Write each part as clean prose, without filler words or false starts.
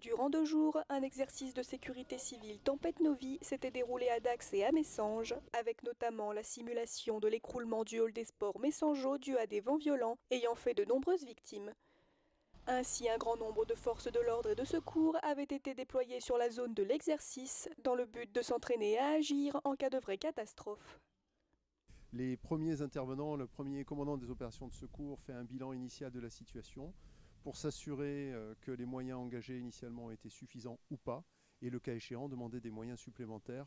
Durant 2 jours, un exercice de sécurité civile Tempête Novi s'était déroulé à Dax et à Messanges, avec notamment la simulation de l'écroulement du hall des sports Messangeau dû à des vents violents ayant fait de nombreuses victimes. Ainsi, un grand nombre de forces de l'ordre et de secours avaient été déployées sur la zone de l'exercice dans le but de s'entraîner à agir en cas de vraie catastrophe. Les premiers intervenants, le premier commandant des opérations de secours fait un bilan initial de la situation pour s'assurer que les moyens engagés initialement ont été suffisants ou pas, et le cas échéant, demander des moyens supplémentaires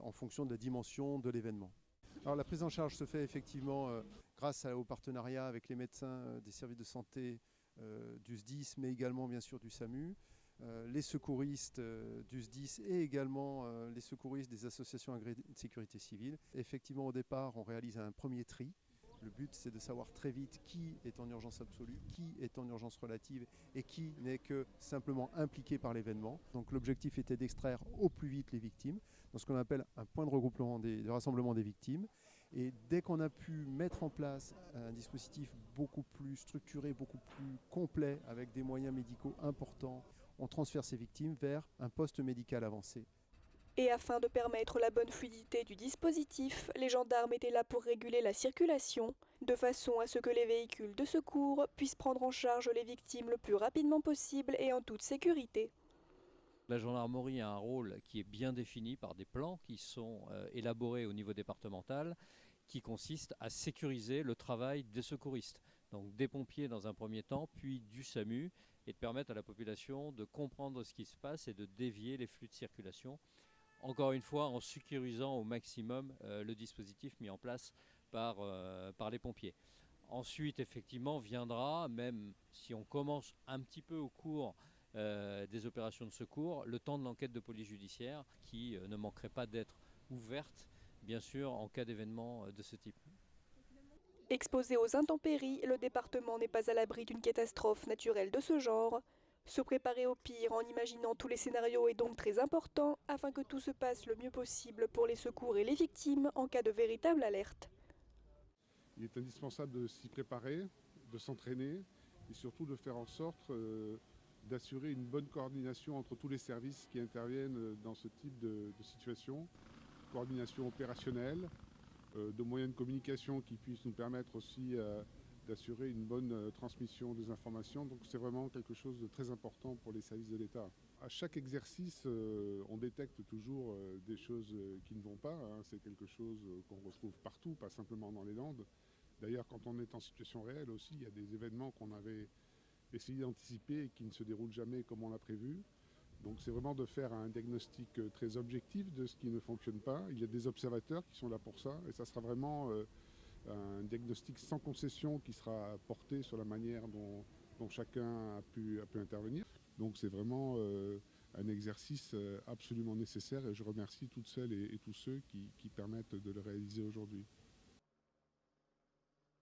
en fonction de la dimension de l'événement. Alors la prise en charge se fait effectivement grâce au partenariat avec les médecins des services de santé du SDIS, mais également bien sûr du SAMU, les secouristes du SDIS et également les secouristes des associations agréées de sécurité civile. Effectivement, au départ, on réalise un premier tri. Le but, c'est de savoir très vite qui est en urgence absolue, qui est en urgence relative et qui n'est que simplement impliqué par l'événement. Donc l'objectif était d'extraire au plus vite les victimes, dans ce qu'on appelle un point de regroupement, de rassemblement des victimes. Et dès qu'on a pu mettre en place un dispositif beaucoup plus structuré, beaucoup plus complet, avec des moyens médicaux importants, on transfère ces victimes vers un poste médical avancé. Et afin de permettre la bonne fluidité du dispositif, les gendarmes étaient là pour réguler la circulation, de façon à ce que les véhicules de secours puissent prendre en charge les victimes le plus rapidement possible et en toute sécurité. La gendarmerie a un rôle qui est bien défini par des plans qui sont élaborés au niveau départemental, qui consiste à sécuriser le travail des secouristes, donc des pompiers dans un premier temps, puis du SAMU, et de permettre à la population de comprendre ce qui se passe et de dévier les flux de circulation. Encore une fois, en sécurisant au maximum le dispositif mis en place par les pompiers. Ensuite, effectivement, viendra, même si on commence un petit peu au cours des opérations de secours, le temps de l'enquête de police judiciaire qui ne manquerait pas d'être ouverte, bien sûr, en cas d'événement de ce type. Exposé aux intempéries, le département n'est pas à l'abri d'une catastrophe naturelle de ce genre. Se préparer au pire en imaginant tous les scénarios est donc très important afin que tout se passe le mieux possible pour les secours et les victimes en cas de véritable alerte. Il est indispensable de s'y préparer, de s'entraîner et surtout de faire en sorte d'assurer une bonne coordination entre tous les services qui interviennent dans ce type de situation. Coordination opérationnelle, de moyens de communication qui puissent nous permettre aussi d'assurer une bonne transmission des informations. Donc c'est vraiment quelque chose de très important pour les services de l'État. À chaque exercice, on détecte toujours des choses qui ne vont pas. Hein. C'est quelque chose qu'on retrouve partout, pas simplement dans les Landes. D'ailleurs, quand on est en situation réelle aussi, il y a des événements qu'on avait essayé d'anticiper et qui ne se déroulent jamais comme on l'a prévu. Donc c'est vraiment de faire un diagnostic très objectif de ce qui ne fonctionne pas. Il y a des observateurs qui sont là pour ça et ça sera vraiment un diagnostic sans concession qui sera porté sur la manière dont chacun a pu intervenir. Donc c'est vraiment un exercice absolument nécessaire et je remercie toutes celles et tous ceux qui permettent de le réaliser aujourd'hui.